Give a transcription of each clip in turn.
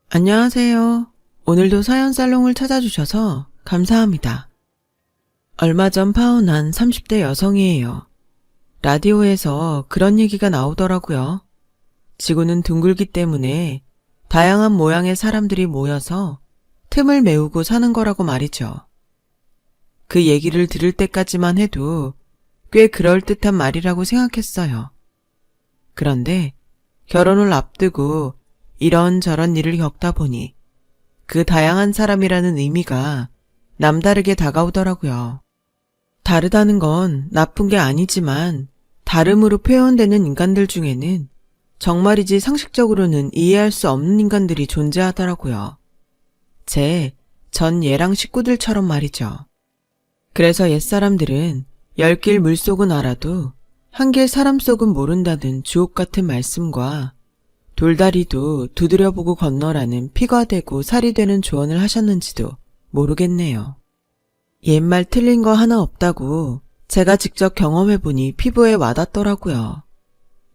안녕하세요. 오늘도 사연 살롱을 찾아주셔서 감사합니다. 얼마 전 파혼한 30대 여성이에요. 라디오에서 그런 얘기가 나오더라고요. 지구는 둥글기 때문에 다양한 모양의 사람들이 모여서 틈을 메우고 사는 거라고 말이죠. 그 얘기를 들을 때까지만 해도 꽤 그럴듯한 말이라고 생각했어요. 그런데 결혼을 앞두고 이런저런 일을 겪다 보니 그 다양한 사람이라는 의미가 남다르게 다가오더라고요. 다르다는 건 나쁜 게 아니지만 다름으로 표현되는 인간들 중에는 정말이지 상식적으로는 이해할 수 없는 인간들이 존재하더라고요. 제 전 예랑 식구들처럼 말이죠. 그래서 옛사람들은 열길 물속은 알아도 한길 사람 속은 모른다는 주옥 같은 말씀과 돌다리도 두드려보고 건너라는 피가 되고 살이 되는 조언을 하셨는지도 모르겠네요. 옛말 틀린 거 하나 없다고 제가 직접 경험해보니 피부에 와닿더라고요.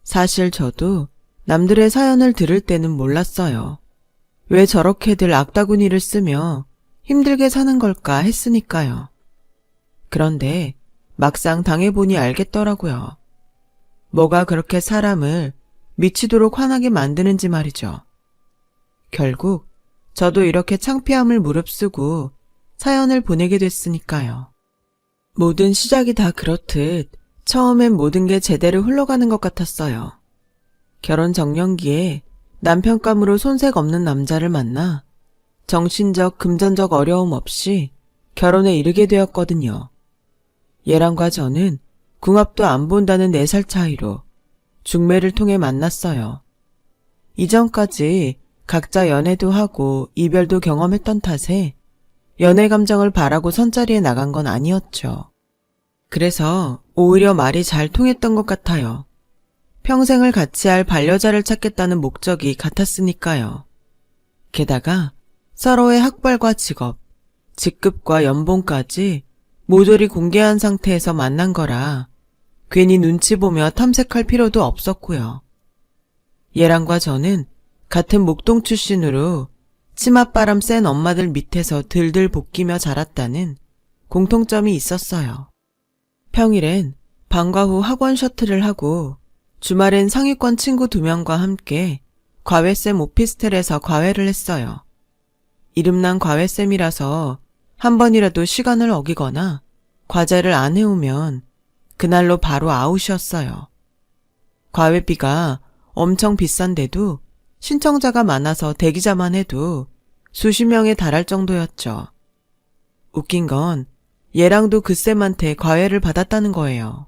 사실 저도 남들의 사연을 들을 때는 몰랐어요. 왜 저렇게들 악다구니를 쓰며 힘들게 사는 걸까 했으니까요. 그런데 막상 당해보니 알겠더라고요. 뭐가 그렇게 사람을 미치도록 화나게 만드는지 말이죠. 결국 저도 이렇게 창피함을 무릅쓰고 사연을 보내게 됐으니까요. 모든 시작이 다 그렇듯 처음엔 모든 게 제대로 흘러가는 것 같았어요. 결혼 정년기에 남편감으로 손색 없는 남자를 만나 정신적, 금전적 어려움 없이 결혼에 이르게 되었거든요. 얘랑과 저는 궁합도 안 본다는 4살 차이로 중매를 통해 만났어요. 이전까지 각자 연애도 하고 이별도 경험했던 탓에 연애 감정을 바라고 선자리에 나간 건 아니었죠. 그래서 오히려 말이 잘 통했던 것 같아요. 평생을 같이 할 반려자를 찾겠다는 목적이 같았으니까요. 게다가 서로의 학벌과 직업, 직급과 연봉까지 모조리 공개한 상태에서 만난 거라 괜히 눈치 보며 탐색할 필요도 없었고요. 얘랑과 저는 같은 목동 출신으로 치맛바람 센 엄마들 밑에서 들들 볶이며 자랐다는 공통점이 있었어요. 평일엔 방과 후 학원 셔틀을 하고 주말엔 상위권 친구 2명과 함께 과외쌤 오피스텔에서 과외를 했어요. 이름난 과외쌤이라서 한 번이라도 시간을 어기거나 과제를 안 해오면 그날로 바로 아웃이었어요. 과외비가 엄청 비싼데도 신청자가 많아서 대기자만 해도 수십 명에 달할 정도였죠. 웃긴 건 얘랑도 그 쌤한테 과외를 받았다는 거예요.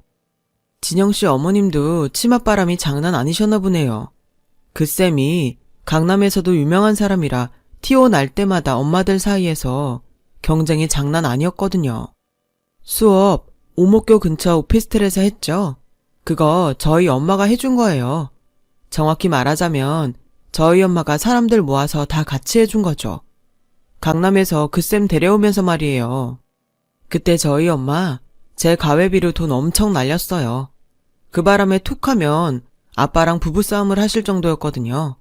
진영씨 어머님도 치맛바람이 장난 아니셨나 보네요. 그 쌤이 강남에서도 유명한 사람이라 티오 날 때마다 엄마들 사이에서 경쟁이 장난 아니었거든요. 수업 오목교 근처 오피스텔에서 했죠. 그거 저희 엄마가 해준 거예요. 정확히 말하자면 저희 엄마가 사람들 모아서 다 같이 해준 거죠. 강남에서 그 쌤 데려오면서 말이에요. 그때 저희 엄마 제 과외비로 돈 엄청 날렸어요. 그 바람에 툭 하면 아빠랑 부부싸움을 하실 정도였거든요.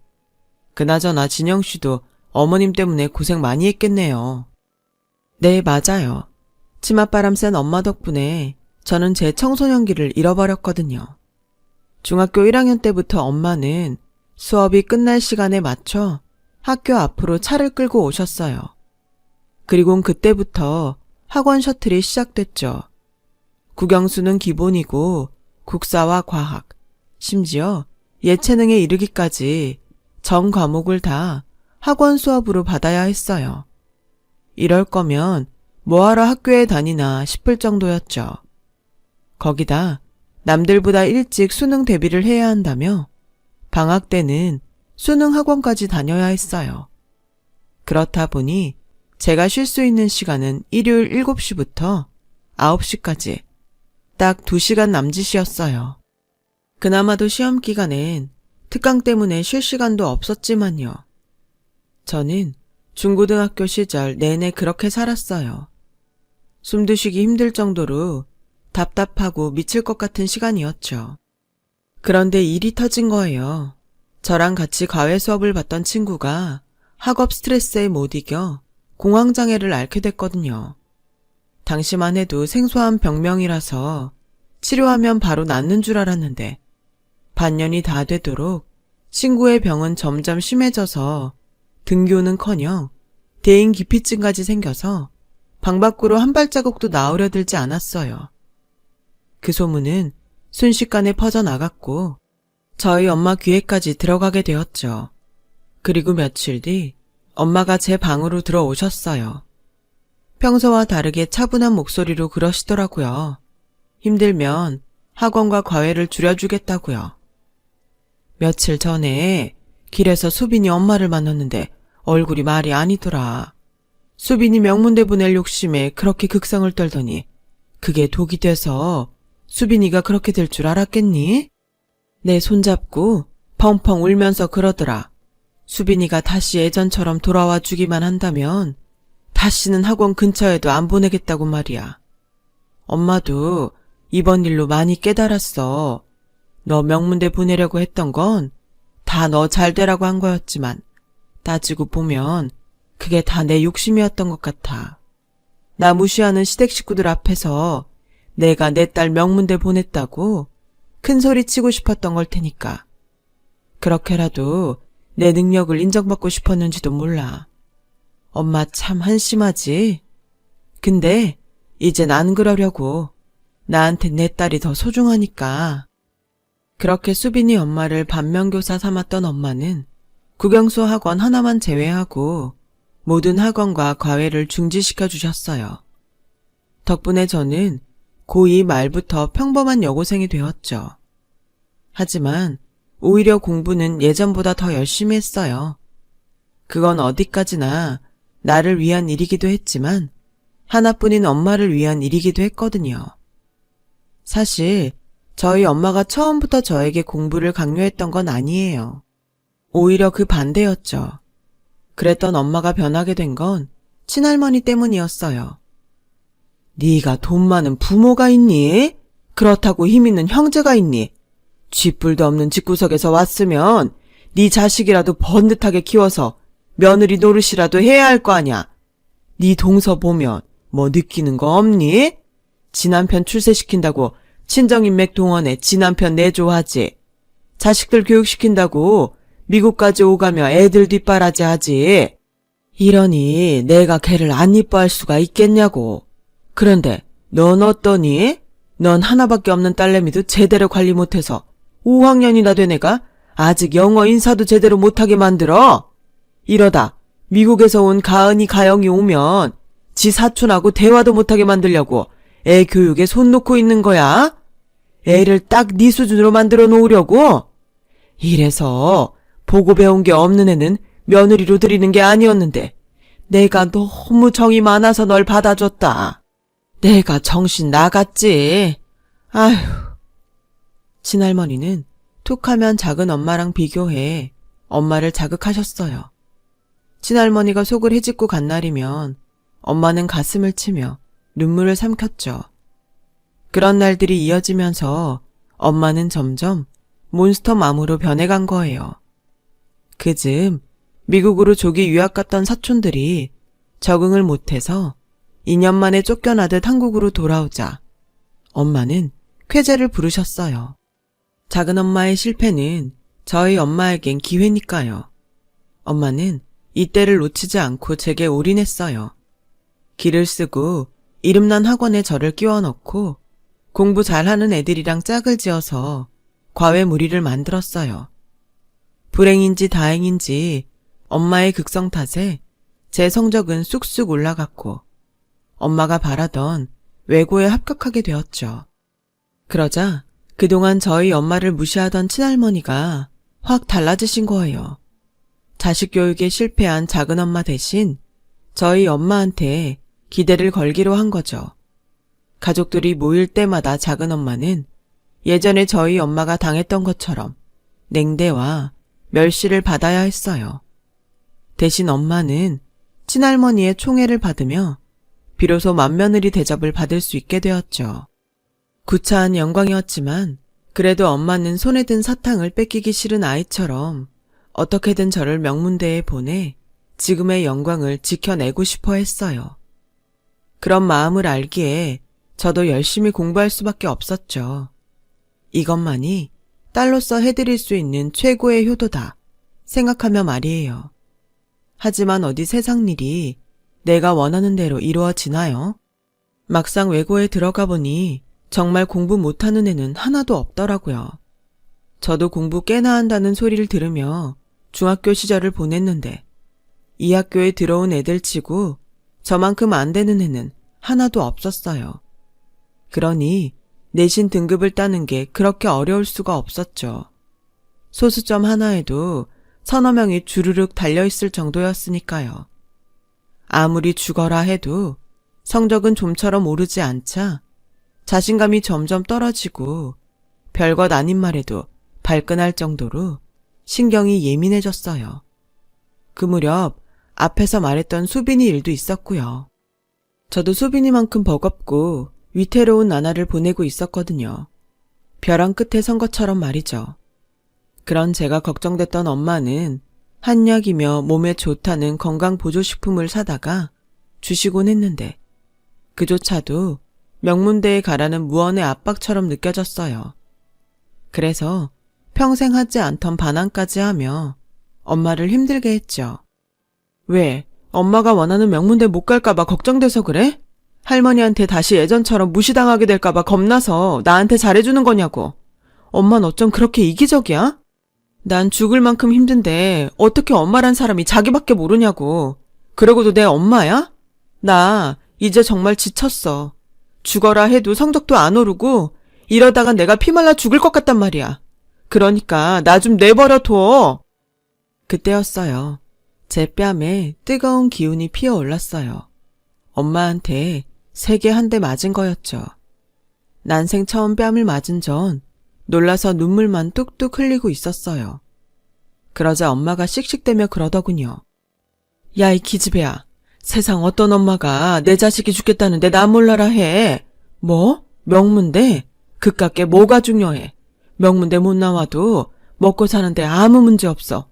그나저나 진영씨도 어머님 때문에 고생 많이 했겠네요. 네, 맞아요. 치맛바람 센 엄마 덕분에 저는 제 청소년기를 잃어버렸거든요. 중학교 1학년 때부터 엄마는 수업이 끝날 시간에 맞춰 학교 앞으로 차를 끌고 오셨어요. 그리곤 그때부터 학원 셔틀이 시작됐죠. 국영수는 기본이고 국사와 과학, 심지어 예체능에 이르기까지 전 과목을 다 학원 수업으로 받아야 했어요. 이럴 거면 뭐하러 학교에 다니나 싶을 정도였죠. 거기다 남들보다 일찍 수능 대비를 해야 한다며 방학 때는 수능 학원까지 다녀야 했어요. 그렇다 보니 제가 쉴 수 있는 시간은 일요일 7시부터 9시까지 딱 2시간 남짓이었어요. 그나마도 시험 기간엔 특강 때문에 쉴 시간도 없었지만요. 저는 중고등학교 시절 내내 그렇게 살았어요. 숨도 쉬기 힘들 정도로 답답하고 미칠 것 같은 시간이었죠. 그런데 일이 터진 거예요. 저랑 같이 과외 수업을 받던 친구가 학업 스트레스에 못 이겨 공황장애를 앓게 됐거든요. 당시만 해도 생소한 병명이라서 치료하면 바로 낫는 줄 알았는데 반년이 다 되도록 친구의 병은 점점 심해져서 등교는커녕 대인 기피증까지 생겨서 방 밖으로 한 발자국도 나오려 들지 않았어요. 그 소문은 순식간에 퍼져나갔고 저희 엄마 귀에까지 들어가게 되었죠. 그리고 며칠 뒤 엄마가 제 방으로 들어오셨어요. 평소와 다르게 차분한 목소리로 그러시더라고요. 힘들면 학원과 과외를 줄여주겠다고요. 며칠 전에 길에서 수빈이 엄마를 만났는데 얼굴이 말이 아니더라. 수빈이 명문대 보낼 욕심에 그렇게 극성을 떨더니 그게 독이 돼서 수빈이가 그렇게 될 줄 알았겠니? 내 손잡고 펑펑 울면서 그러더라. 수빈이가 다시 예전처럼 돌아와 주기만 한다면 다시는 학원 근처에도 안 보내겠다고 말이야. 엄마도 이번 일로 많이 깨달았어. 너 명문대 보내려고 했던 건 다 너 잘 되라고 한 거였지만 따지고 보면 그게 다 내 욕심이었던 것 같아. 나 무시하는 시댁 식구들 앞에서 내가 내 딸 명문대 보냈다고 큰 소리 치고 싶었던 걸 테니까. 그렇게라도 내 능력을 인정받고 싶었는지도 몰라. 엄마 참 한심하지? 근데 이젠 안 그러려고. 나한텐 내 딸이 더 소중하니까. 그렇게 수빈이 엄마를 반면교사 삼았던 엄마는 국영수 학원 하나만 제외하고 모든 학원과 과외를 중지시켜 주셨어요. 덕분에 저는 고2 말부터 평범한 여고생이 되었죠. 하지만 오히려 공부는 예전보다 더 열심히 했어요. 그건 어디까지나 나를 위한 일이기도 했지만 하나뿐인 엄마를 위한 일이기도 했거든요. 사실 저희 엄마가 처음부터 저에게 공부를 강요했던 건 아니에요. 오히려 그 반대였죠. 그랬던 엄마가 변하게 된 건 친할머니 때문이었어요. 네가 돈 많은 부모가 있니? 그렇다고 힘 있는 형제가 있니? 쥐뿔도 없는 집구석에서 왔으면 네 자식이라도 번듯하게 키워서 며느리 노릇이라도 해야 할 거 아냐. 네 동서 보면 뭐 느끼는 거 없니? 지 남편 출세시킨다고 친정인맥 동원해 지 남편 내조하지. 자식들 교육시킨다고 미국까지 오가며 애들 뒷바라지 하지. 이러니 내가 걔를 안 이뻐할 수가 있겠냐고. 그런데 넌 어떠니? 넌 하나밖에 없는 딸내미도 제대로 관리 못해서 5학년이나 된 애가 아직 영어 인사도 제대로 못하게 만들어? 이러다 미국에서 온 가은이 가영이 오면 지 사촌하고 대화도 못하게 만들려고 애 교육에 손 놓고 있는 거야? 애를 딱 네 수준으로 만들어 놓으려고? 이래서 보고 배운 게 없는 애는 며느리로 들이는 게 아니었는데 내가 너무 정이 많아서 널 받아줬다. 내가 정신 나갔지. 아휴. 친할머니는 툭하면 작은 엄마랑 비교해 엄마를 자극하셨어요. 친할머니가 속을 헤집고 간 날이면 엄마는 가슴을 치며 눈물을 삼켰죠. 그런 날들이 이어지면서 엄마는 점점 몬스터맘으로 변해간 거예요. 그즈음 미국으로 조기 유학 갔던 사촌들이 적응을 못해서 2년 만에 쫓겨나듯 한국으로 돌아오자 엄마는 쾌재를 부르셨어요. 작은 엄마의 실패는 저희 엄마에겐 기회니까요. 엄마는 이때를 놓치지 않고 제게 올인했어요. 길을 쓰고 이름난 학원에 저를 끼워 넣고 공부 잘하는 애들이랑 짝을 지어서 과외 무리를 만들었어요. 불행인지 다행인지 엄마의 극성 탓에 제 성적은 쑥쑥 올라갔고 엄마가 바라던 외고에 합격하게 되었죠. 그러자 그동안 저희 엄마를 무시하던 친할머니가 확 달라지신 거예요. 자식 교육에 실패한 작은 엄마 대신 저희 엄마한테 기대를 걸기로 한 거죠. 가족들이 모일 때마다 작은 엄마는 예전에 저희 엄마가 당했던 것처럼 냉대와 멸시를 받아야 했어요. 대신 엄마는 친할머니의 총애를 받으며 비로소 맏며느리 대접을 받을 수 있게 되었죠. 구차한 영광이었지만 그래도 엄마는 손에 든 사탕을 뺏기기 싫은 아이처럼 어떻게든 저를 명문대에 보내 지금의 영광을 지켜내고 싶어 했어요. 그런 마음을 알기에 저도 열심히 공부할 수밖에 없었죠. 이것만이 딸로서 해드릴 수 있는 최고의 효도다 생각하며 말이에요. 하지만 어디 세상 일이 내가 원하는 대로 이루어지나요? 막상 외고에 들어가 보니 정말 공부 못하는 애는 하나도 없더라고요. 저도 공부 꽤나 한다는 소리를 들으며 중학교 시절을 보냈는데 이 학교에 들어온 애들 치고 저만큼 안 되는 애는 하나도 없었어요. 그러니 내신 등급을 따는 게 그렇게 어려울 수가 없었죠. 소수점 하나에도 서너 명이 주르륵 달려있을 정도였으니까요. 아무리 죽어라 해도 성적은 좀처럼 오르지 않자 자신감이 점점 떨어지고 별것 아닌 말에도 발끈할 정도로 신경이 예민해졌어요. 그 무렵 앞에서 말했던 수빈이 일도 있었고요. 저도 수빈이만큼 버겁고 위태로운 나날을 보내고 있었거든요. 벼랑 끝에 선 것처럼 말이죠. 그런 제가 걱정됐던 엄마는 한약이며 몸에 좋다는 건강보조식품을 사다가 주시곤 했는데 그조차도 명문대에 가라는 무언의 압박처럼 느껴졌어요. 그래서 평생 하지 않던 반항까지 하며 엄마를 힘들게 했죠. 왜? 엄마가 원하는 명문대 못 갈까봐 걱정돼서 그래? 할머니한테 다시 예전처럼 무시당하게 될까봐 겁나서 나한테 잘해주는 거냐고. 엄만 어쩜 그렇게 이기적이야? 난 죽을 만큼 힘든데 어떻게 엄마란 사람이 자기밖에 모르냐고. 그러고도 내 엄마야? 나 이제 정말 지쳤어. 죽어라 해도 성적도 안 오르고 이러다가 내가 피말라 죽을 것 같단 말이야. 그러니까 나 좀 내버려둬. 그때였어요. 제 뺨에 뜨거운 기운이 피어올랐어요. 엄마한테 세게 한 대 맞은 거였죠. 난생 처음 뺨을 맞은 전 놀라서 눈물만 뚝뚝 흘리고 있었어요. 그러자 엄마가 씩씩대며 그러더군요. 야, 이 기집애야. 세상 어떤 엄마가 내 자식이 죽겠다는데 나 몰라라 해. 뭐? 명문대? 그깟게 뭐가 중요해. 명문대 못 나와도 먹고 사는데 아무 문제 없어.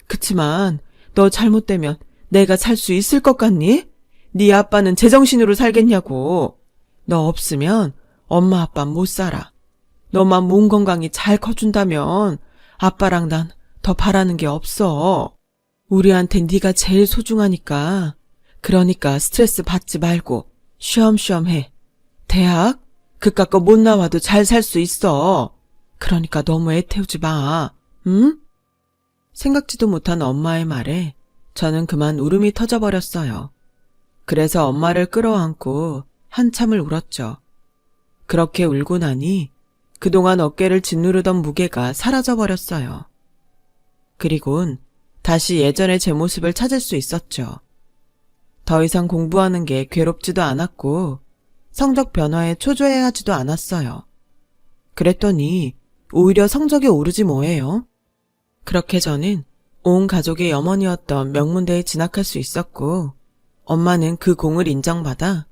그치만 너 잘못되면 내가 살 수 있을 것 같니? 네 아빠는 제정신으로 살겠냐고. 너 없으면 엄마 아빠 못 살아. 너만 몸 건강히 잘 커준다면 아빠랑 난 더 바라는 게 없어. 우리한텐 네가 제일 소중하니까. 그러니까 스트레스 받지 말고 쉬엄쉬엄 해. 대학? 그깟 거 못 나와도 잘 살 수 있어. 그러니까 너무 애태우지 마. 응? 생각지도 못한 엄마의 말에 저는 그만 울음이 터져버렸어요. 그래서 엄마를 끌어안고 한참을 울었죠. 그렇게 울고 나니 그동안 어깨를 짓누르던 무게가 사라져버렸어요. 그리곤 다시 예전의 제 모습을 찾을 수 있었죠. 더 이상 공부하는 게 괴롭지도 않았고 성적 변화에 초조해하지도 않았어요. 그랬더니 오히려 성적이 오르지 뭐예요. 그렇게 저는 온 가족의 염원이었던 명문대에 진학할 수 있었고 엄마는 그 공을 인정받아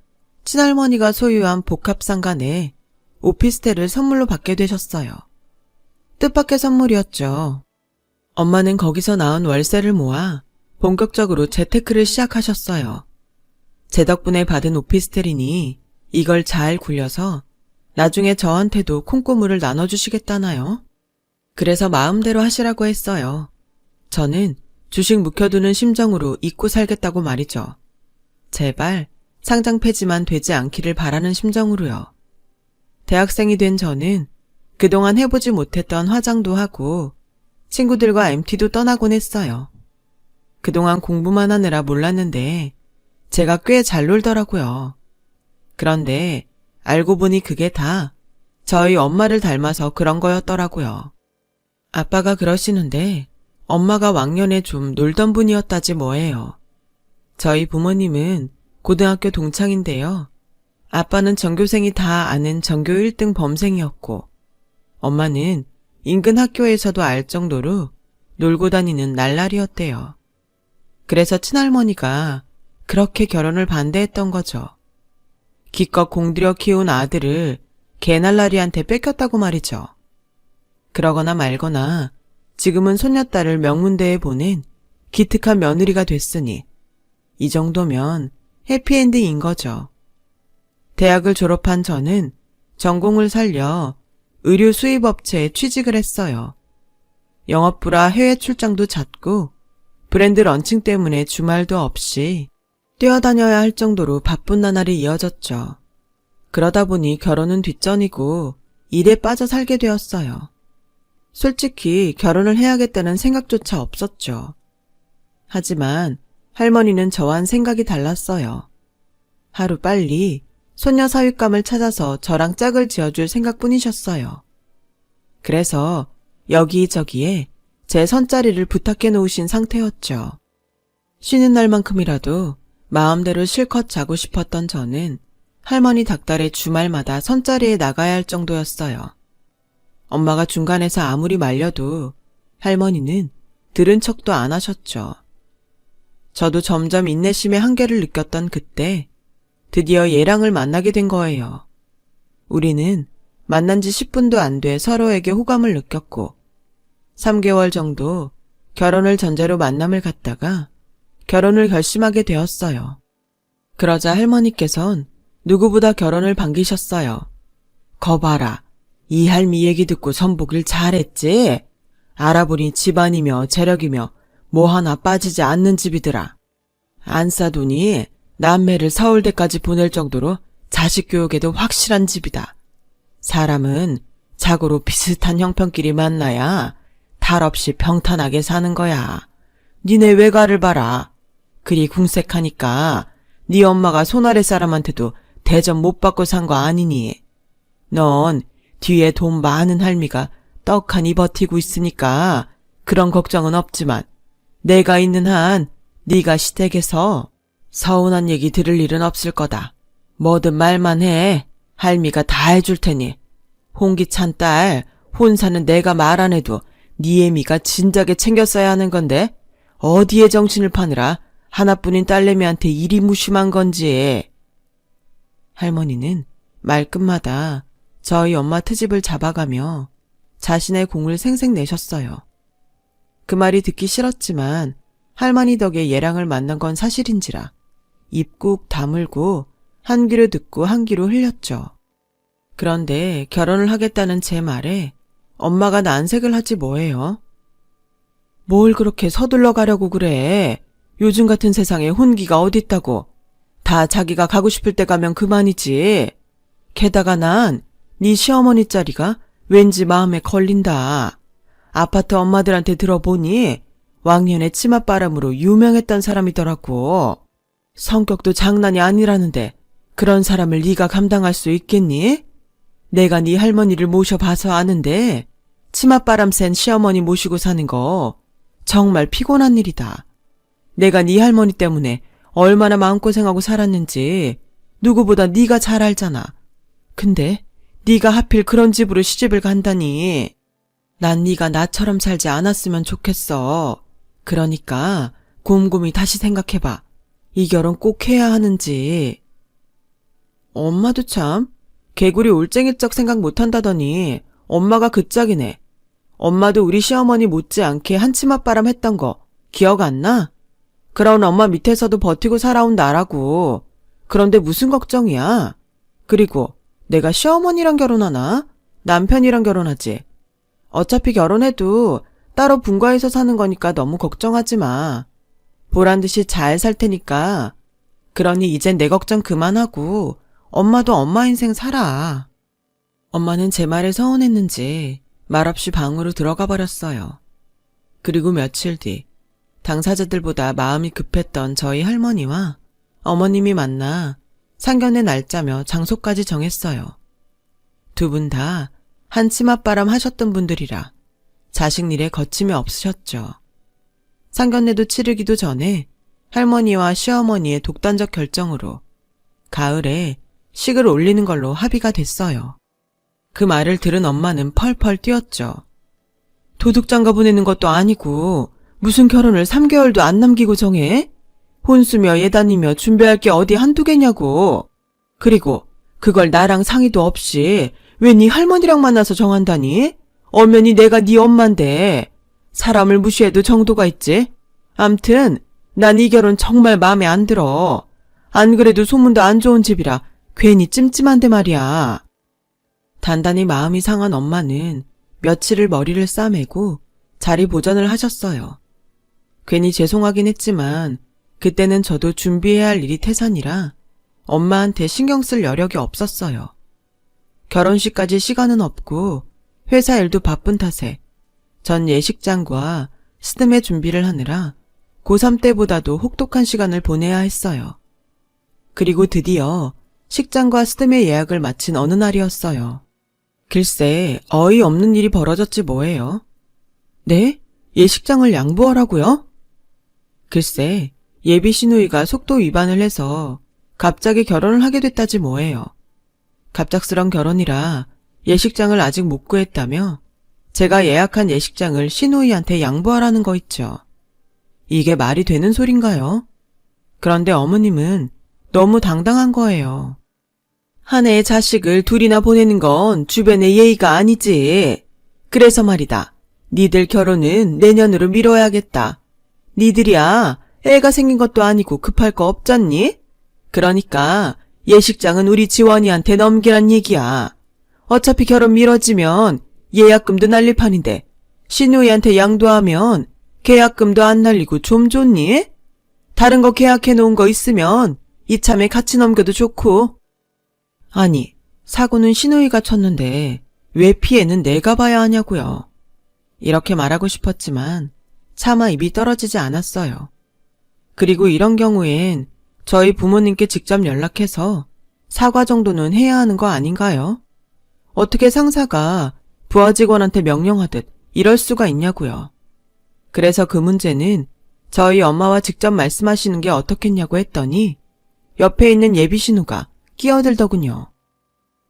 친할머니가 소유한 복합상가 내 오피스텔을 선물로 받게 되셨어요. 뜻밖의 선물이었죠. 엄마는 거기서 나온 월세를 모아 본격적으로 재테크를 시작하셨어요. 제 덕분에 받은 오피스텔이니 이걸 잘 굴려서 나중에 저한테도 콩고물을 나눠주시겠다나요? 그래서 마음대로 하시라고 했어요. 저는 주식 묵혀두는 심정으로 잊고 살겠다고 말이죠. 제발 상장 폐지만 되지 않기를 바라는 심정으로요. 대학생이 된 저는 그동안 해보지 못했던 화장도 하고 친구들과 MT도 떠나곤 했어요. 그동안 공부만 하느라 몰랐는데 제가 꽤 잘 놀더라고요. 그런데 알고 보니 그게 다 저희 엄마를 닮아서 그런 거였더라고요. 아빠가 그러시는데 엄마가 왕년에 좀 놀던 분이었다지 뭐예요. 저희 부모님은 고등학교 동창인데요. 아빠는 전교생이 다 아는 전교 1등 범생이었고 엄마는 인근 학교에서도 알 정도로 놀고 다니는 날라리였대요. 그래서 친할머니가 그렇게 결혼을 반대했던 거죠. 기껏 공들여 키운 아들을 개날라리한테 뺏겼다고 말이죠. 그러거나 말거나 지금은 손녀딸을 명문대에 보낸 기특한 며느리가 됐으니 이 정도면 해피엔딩인 거죠. 대학을 졸업한 저는 전공을 살려 의류 수입업체에 취직을 했어요. 영업부라 해외 출장도 잦고 브랜드 런칭 때문에 주말도 없이 뛰어다녀야 할 정도로 바쁜 나날이 이어졌죠. 그러다 보니 결혼은 뒷전이고 일에 빠져 살게 되었어요. 솔직히 결혼을 해야겠다는 생각조차 없었죠. 하지만 할머니는 저와는 생각이 달랐어요. 하루빨리 손녀 사윗감을 찾아서 저랑 짝을 지어줄 생각뿐이셨어요. 그래서 여기저기에 제 선자리를 부탁해 놓으신 상태였죠. 쉬는 날만큼이라도 마음대로 실컷 자고 싶었던 저는 할머니 닭달에 주말마다 선자리에 나가야 할 정도였어요. 엄마가 중간에서 아무리 말려도 할머니는 들은 척도 안 하셨죠. 저도 점점 인내심의 한계를 느꼈던 그때 드디어 예랑을 만나게 된 거예요. 우리는 만난 지 10분도 안 돼 서로에게 호감을 느꼈고 3개월 정도 결혼을 전제로 만남을 갖다가 결혼을 결심하게 되었어요. 그러자 할머니께선 누구보다 결혼을 반기셨어요. 거봐라, 이 할미 얘기 듣고 선보길 잘했지? 알아보니 집안이며 재력이며 뭐 하나 빠지지 않는 집이더라. 안 싸두니 남매를 서울대까지 보낼 정도로 자식 교육에도 확실한 집이다. 사람은 자고로 비슷한 형편끼리 만나야 탈 없이 평탄하게 사는 거야. 니네 외가를 봐라. 그리 궁색하니까 네 엄마가 손아래 사람한테도 대접 못 받고 산 거 아니니. 넌 뒤에 돈 많은 할미가 떡하니 버티고 있으니까 그런 걱정은 없지만 내가 있는 한 네가 시댁에서 서운한 얘기 들을 일은 없을 거다. 뭐든 말만 해. 할미가 다 해줄 테니. 홍기찬 딸 혼사는 내가 말 안 해도 네 애미가 진작에 챙겼어야 하는 건데 어디에 정신을 파느라 하나뿐인 딸내미한테 일이 무심한 건지. 할머니는 말끝마다 저희 엄마 트집을 잡아가며 자신의 공을 생생 내셨어요. 그 말이 듣기 싫었지만 할머니 덕에 예랑을 만난 건 사실인지라 입 꾹 다물고 한 귀로 듣고 한 귀로 흘렸죠. 그런데 결혼을 하겠다는 제 말에 엄마가 난색을 하지 뭐예요? 뭘 그렇게 서둘러 가려고 그래. 요즘 같은 세상에 혼기가 어딨다고. 다 자기가 가고 싶을 때 가면 그만이지. 게다가 난 네 시어머니 자리가 왠지 마음에 걸린다. 아파트 엄마들한테 들어보니 왕년에 치맛바람으로 유명했던 사람이더라고. 성격도 장난이 아니라는데 그런 사람을 네가 감당할 수 있겠니? 내가 네 할머니를 모셔봐서 아는데 치맛바람 센 시어머니 모시고 사는 거 정말 피곤한 일이다. 내가 네 할머니 때문에 얼마나 마음고생하고 살았는지 누구보다 네가 잘 알잖아. 근데 네가 하필 그런 집으로 시집을 간다니. 난 네가 나처럼 살지 않았으면 좋겠어. 그러니까 곰곰이 다시 생각해봐. 이 결혼 꼭 해야 하는지. 엄마도 참 개구리 올챙이적 생각 못한다더니 엄마가 그 짝이네. 엄마도 우리 시어머니 못지않게 한치맛바람 했던 거 기억 안 나? 그런 엄마 밑에서도 버티고 살아온 나라고. 그런데 무슨 걱정이야? 그리고 내가 시어머니랑 결혼하나? 남편이랑 결혼하지. 어차피 결혼해도 따로 분가해서 사는 거니까 너무 걱정하지 마. 보란듯이 잘 살 테니까. 그러니 이젠 내 걱정 그만하고 엄마도 엄마 인생 살아. 엄마는 제 말에 서운했는지 말없이 방으로 들어가 버렸어요. 그리고 며칠 뒤 당사자들보다 마음이 급했던 저희 할머니와 어머님이 만나 상견례 날짜며 장소까지 정했어요. 두 분 다 한치맛바람 하셨던 분들이라 자식 일에 거침이 없으셨죠. 상견례도 치르기도 전에 할머니와 시어머니의 독단적 결정으로 가을에 식을 올리는 걸로 합의가 됐어요. 그 말을 들은 엄마는 펄펄 뛰었죠. 도둑장가 보내는 것도 아니고 무슨 결혼을 3개월도 안 남기고 정해? 혼수며 예단이며 준비할 게 어디 한두 개냐고. 그리고 그걸 나랑 상의도 없이 왜 네 할머니랑 만나서 정한다니? 엄연히 내가 네 엄만데 사람을 무시해도 정도가 있지? 암튼 난 이 결혼 정말 마음에 안 들어. 안 그래도 소문도 안 좋은 집이라 괜히 찜찜한데 말이야. 단단히 마음이 상한 엄마는 며칠을 머리를 싸매고 자리 보전을 하셨어요. 괜히 죄송하긴 했지만 그때는 저도 준비해야 할 일이 태산이라 엄마한테 신경 쓸 여력이 없었어요. 결혼식까지 시간은 없고 회사 일도 바쁜 탓에 전 예식장과 스드메 준비를 하느라 고3 때보다도 혹독한 시간을 보내야 했어요. 그리고 드디어 식장과 스드메 예약을 마친 어느 날이었어요. 글쎄, 어이없는 일이 벌어졌지 뭐예요. 네? 예식장을 양보하라고요? 글쎄, 예비 시누이가 속도 위반을 해서 갑자기 결혼을 하게 됐다지 뭐예요. 갑작스런 결혼이라 예식장을 아직 못 구했다며 제가 예약한 예식장을 시누이한테 양보하라는 거 있죠. 이게 말이 되는 소린가요? 그런데 어머님은 너무 당당한 거예요. 한 해의 자식을 둘이나 보내는 건 주변의 예의가 아니지. 그래서 말이다. 니들 결혼은 내년으로 미뤄야겠다. 니들이야 애가 생긴 것도 아니고 급할 거 없잖니? 그러니까 예식장은 우리 지원이한테 넘기란 얘기야. 어차피 결혼 미뤄지면 예약금도 날릴 판인데 시누이한테 양도하면 계약금도 안 날리고 좀 좋니? 다른 거 계약해 놓은 거 있으면 이참에 같이 넘겨도 좋고. 아니, 사고는 시누이가 쳤는데 왜 피해는 내가 봐야 하냐고요. 이렇게 말하고 싶었지만 차마 입이 떨어지지 않았어요. 그리고 이런 경우엔 저희 부모님께 직접 연락해서 사과 정도는 해야 하는 거 아닌가요? 어떻게 상사가 부하 직원한테 명령하듯 이럴 수가 있냐고요. 그래서 그 문제는 저희 엄마와 직접 말씀하시는 게 어떻겠냐고 했더니 옆에 있는 예비 신우가 끼어들더군요.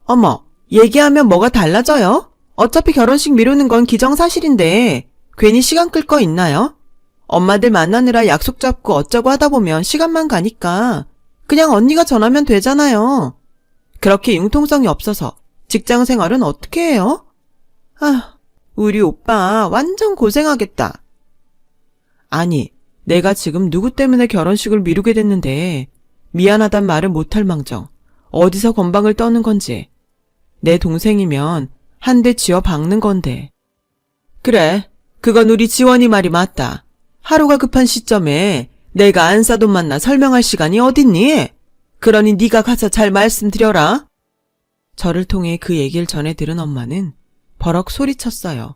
어머, 얘기하면 뭐가 달라져요? 어차피 결혼식 미루는 건 기정사실인데 괜히 시간 끌 거 있나요? 엄마들 만나느라 약속 잡고 어쩌고 하다 보면 시간만 가니까 그냥 언니가 전하면 되잖아요. 그렇게 융통성이 없어서 직장 생활은 어떻게 해요? 아, 우리 오빠 완전 고생하겠다. 아니, 내가 지금 누구 때문에 결혼식을 미루게 됐는데 미안하단 말을 못할 망정 어디서 건방을 떠는 건지. 내 동생이면 한 대 쥐어 박는 건데. 그래, 그건 우리 지원이 말이 맞다. 하루가 급한 시점에 내가 안사돈 만나 설명할 시간이 어딨니? 그러니 네가 가서 잘 말씀드려라. 저를 통해 그 얘기를 전해 들은 엄마는 버럭 소리쳤어요.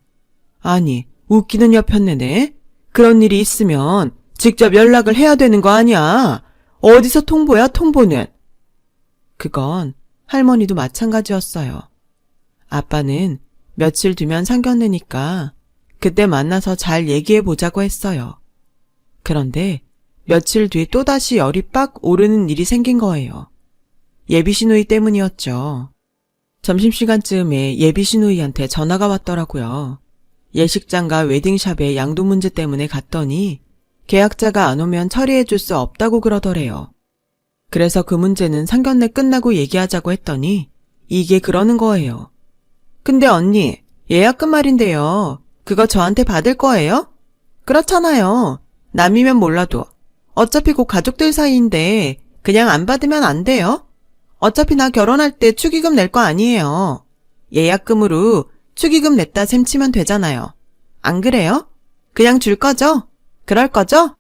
아니, 웃기는 여편네네. 그런 일이 있으면 직접 연락을 해야 되는 거 아니야. 어디서 통보야, 통보는. 그건 할머니도 마찬가지였어요. 아빠는 며칠 뒤면 상견례니까 그때 만나서 잘 얘기해보자고 했어요. 그런데 며칠 뒤 또다시 열이 빡 오르는 일이 생긴 거예요. 예비 시누이 때문이었죠. 점심시간쯤에 예비 시누이한테 전화가 왔더라고요. 예식장과 웨딩샵의 양도 문제 때문에 갔더니 계약자가 안 오면 처리해줄 수 없다고 그러더래요. 그래서 그 문제는 상견례 끝나고 얘기하자고 했더니 이게 그러는 거예요. 근데 언니, 예약금 말인데요. 그거 저한테 받을 거예요? 그렇잖아요. 남이면 몰라도. 어차피 곧 가족들 사이인데 그냥 안 받으면 안 돼요? 어차피 나 결혼할 때 축의금 낼 거 아니에요. 예약금으로 축의금 냈다 셈치면 되잖아요. 안 그래요? 그냥 줄 거죠? 그럴 거죠?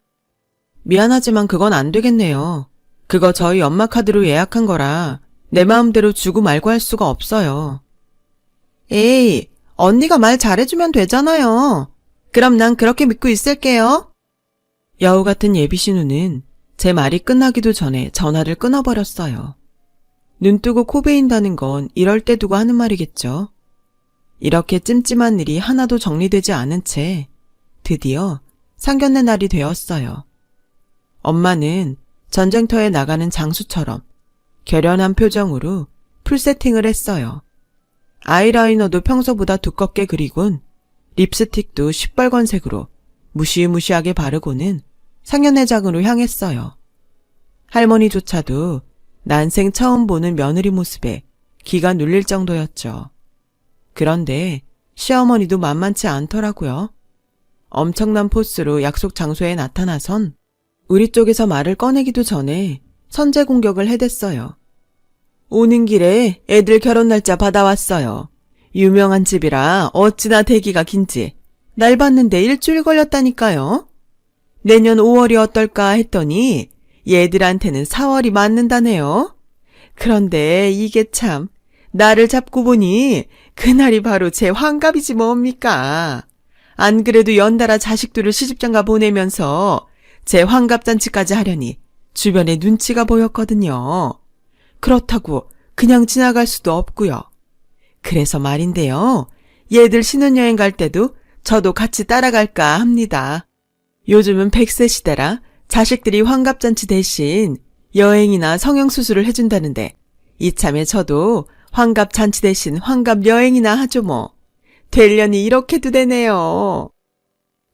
미안하지만 그건 안 되겠네요. 그거 저희 엄마 카드로 예약한 거라 내 마음대로 주고 말고 할 수가 없어요. 에이, 언니가 말 잘해주면 되잖아요. 그럼 난 그렇게 믿고 있을게요. 여우 같은 예비 신우는 제 말이 끝나기도 전에 전화를 끊어버렸어요. 눈 뜨고 코 베인다는 건 이럴 때 두고 하는 말이겠죠. 이렇게 찜찜한 일이 하나도 정리되지 않은 채 드디어 상견례 날이 되었어요. 엄마는 전쟁터에 나가는 장수처럼 결연한 표정으로 풀세팅을 했어요. 아이라이너도 평소보다 두껍게 그리곤 립스틱도 시뻘건색으로 무시무시하게 바르고는 상견례장으로 향했어요. 할머니조차도 난생 처음 보는 며느리 모습에 기가 눌릴 정도였죠. 그런데 시어머니도 만만치 않더라고요. 엄청난 포스로 약속 장소에 나타나선 우리 쪽에서 말을 꺼내기도 전에 선제 공격을 해댔어요. 오는 길에 애들 결혼 날짜 받아왔어요. 유명한 집이라 어찌나 대기가 긴지 날 봤는데 일주일 걸렸다니까요. 내년 5월이 어떨까 했더니 얘들한테는 4월이 맞는다네요. 그런데 이게 참 나를 잡고 보니 그날이 바로 제 환갑이지 뭡니까. 안 그래도 연달아 자식들을 시집장가 보내면서 제 환갑잔치까지 하려니 주변에 눈치가 보였거든요. 그렇다고 그냥 지나갈 수도 없고요. 그래서 말인데요. 얘들 신혼여행 갈 때도 저도 같이 따라갈까 합니다. 요즘은 100세 시대라 자식들이 환갑잔치 대신 여행이나 성형수술을 해준다는데 이참에 저도 환갑잔치 대신 환갑여행이나 하죠 뭐. 되려니 이렇게도 되네요.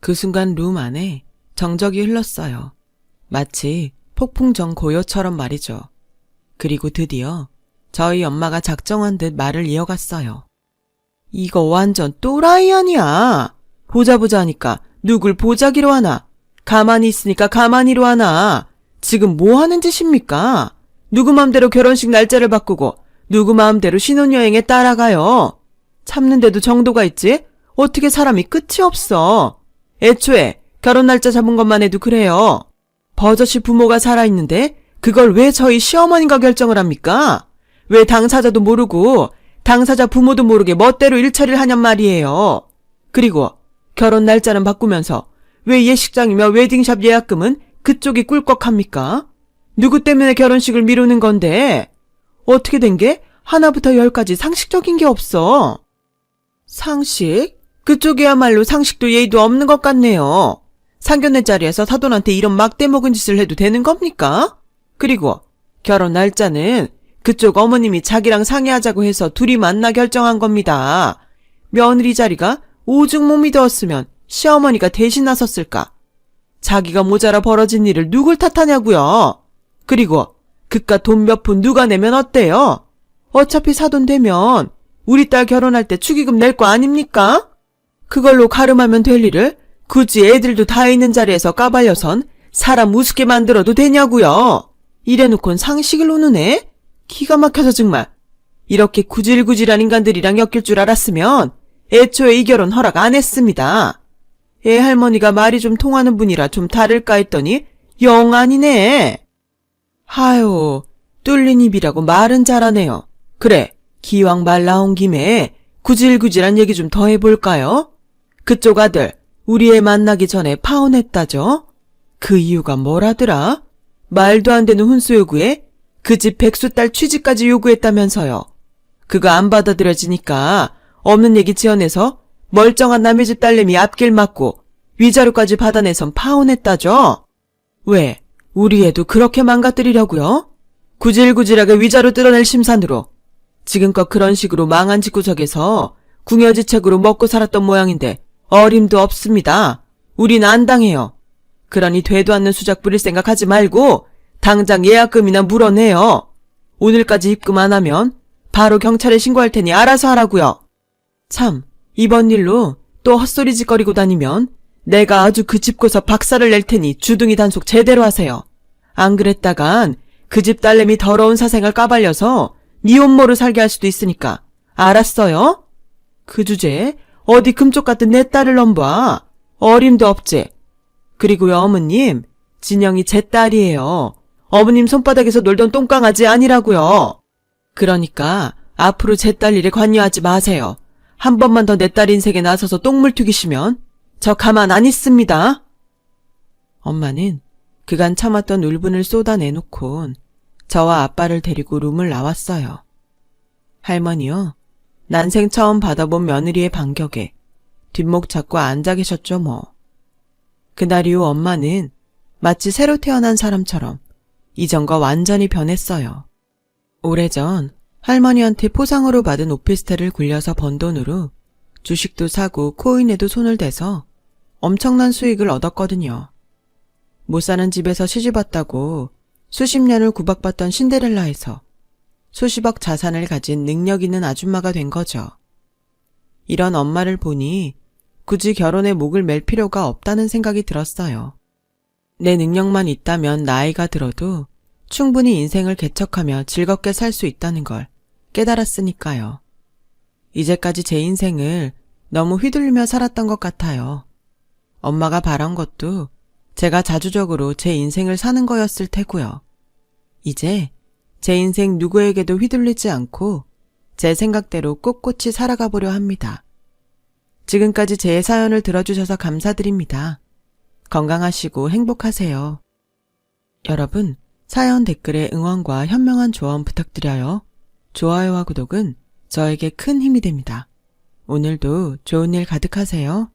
그 순간 룸 안에 정적이 흘렀어요. 마치 폭풍 전 고요처럼 말이죠. 그리고 드디어 저희 엄마가 작정한 듯 말을 이어갔어요. 이거 완전 또라이 아니야. 보자 하니까 누굴 보자기로 하나. 가만히 있으니까 가만히로 하나. 지금 뭐 하는 짓입니까? 누구 맘대로 결혼식 날짜를 바꾸고 누구 마음대로 신혼여행에 따라가요. 참는데도 정도가 있지? 어떻게 사람이 끝이 없어. 애초에 결혼 날짜 잡은 것만 해도 그래요. 버젓이 부모가 살아있는데 그걸 왜 저희 시어머니가 결정을 합니까? 왜 당사자도 모르고 당사자 부모도 모르게 멋대로 일처리를 하냔 말이에요. 그리고 결혼 날짜는 바꾸면서 왜 예식장이며 웨딩샵 예약금은 그쪽이 꿀꺽합니까? 누구 때문에 결혼식을 미루는 건데 어떻게 된 게 하나부터 10까지 상식적인 게 없어. 상식? 그쪽이야말로 상식도 예의도 없는 것 같네요. 상견례 자리에서 사돈한테 이런 막대 먹은 짓을 해도 되는 겁니까? 그리고 결혼 날짜는 그쪽 어머님이 자기랑 상의하자고 해서 둘이 만나 결정한 겁니다. 며느리 자리가 오죽 못 믿었으면 시어머니가 대신 나섰을까? 자기가 모자라 벌어진 일을 누굴 탓하냐고요. 그리고 그깟 돈 몇 푼 누가 내면 어때요? 어차피 사돈 되면 우리 딸 결혼할 때 축의금 낼 거 아닙니까? 그걸로 가름하면 될 일을 굳이 애들도 다 있는 자리에서 까발려선 사람 우습게 만들어도 되냐고요. 이래놓곤 상식을 노느네? 기가 막혀서 정말. 이렇게 구질구질한 인간들이랑 엮일 줄 알았으면 애초에 이 결혼 허락 안 했습니다. 애 할머니가 말이 좀 통하는 분이라 좀 다를까 했더니 영 아니네. 하유, 뚫린 입이라고 말은 잘하네요. 그래, 기왕 말 나온 김에 구질구질한 얘기 좀 더 해볼까요? 그쪽 아들 우리 애 만나기 전에 파혼했다죠? 그 이유가 뭐라더라? 말도 안 되는 혼수 요구에 그 집 백수딸 취직까지 요구했다면서요. 그거 안 받아들여지니까 없는 얘기 지어내서 멀쩡한 남의 집 딸내미 앞길 막고 위자료까지 받아내선 파혼했다죠? 왜? 우리 애도 그렇게 망가뜨리려고요? 구질구질하게 위자료 뜯어낼 심산으로. 지금껏 그런 식으로 망한 집구석에서 궁여지책으로 먹고 살았던 모양인데 어림도 없습니다. 우린 안 당해요. 그러니 되도 않는 수작 부릴 생각하지 말고 당장 예약금이나 물어내요. 오늘까지 입금 안 하면 바로 경찰에 신고할 테니 알아서 하라고요. 참, 이번 일로 또 헛소리 짓거리고 다니면 내가 아주 그 집고서 박살을 낼 테니 주둥이 단속 제대로 하세요. 안 그랬다간 그 집 딸내미 더러운 사생활 까발려서 니 혼모로 살게 할 수도 있으니까 알았어요? 그 주제에 어디 금쪽 같은 내 딸을 넘봐. 어림도 없지. 그리고요 어머님, 진영이 제 딸이에요. 어머님 손바닥에서 놀던 똥강아지 아니라고요. 그러니까 앞으로 제 딸 일에 관여하지 마세요. 한 번만 더 내 딸 인생에 나서서 똥물 튀기시면 저 가만 안 있습니다. 엄마는 그간 참았던 울분을 쏟아내놓곤 저와 아빠를 데리고 룸을 나왔어요. 할머니요, 난생 처음 받아본 며느리의 반격에 뒷목 잡고 앉아 계셨죠 뭐. 그날 이후 엄마는 마치 새로 태어난 사람처럼 이전과 완전히 변했어요. 오래전 할머니한테 포상으로 받은 오피스텔을 굴려서 번 돈으로 주식도 사고 코인에도 손을 대서 엄청난 수익을 얻었거든요. 못 사는 집에서 시집왔다고 수십 년을 구박받던 신데렐라에서 수십억 자산을 가진 능력 있는 아줌마가 된 거죠. 이런 엄마를 보니 굳이 결혼에 목을 맬 필요가 없다는 생각이 들었어요. 내 능력만 있다면 나이가 들어도 충분히 인생을 개척하며 즐겁게 살 수 있다는 걸 깨달았으니까요. 이제까지 제 인생을 너무 휘둘리며 살았던 것 같아요. 엄마가 바란 것도 제가 자주적으로 제 인생을 사는 거였을 테고요. 이제 제 인생 누구에게도 휘둘리지 않고 제 생각대로 꼿꼿이 살아가 보려 합니다. 지금까지 제 사연을 들어주셔서 감사드립니다. 건강하시고 행복하세요. 여러분, 사연 댓글에 응원과 현명한 조언 부탁드려요. 좋아요와 구독은 저에게 큰 힘이 됩니다. 오늘도 좋은 일 가득하세요.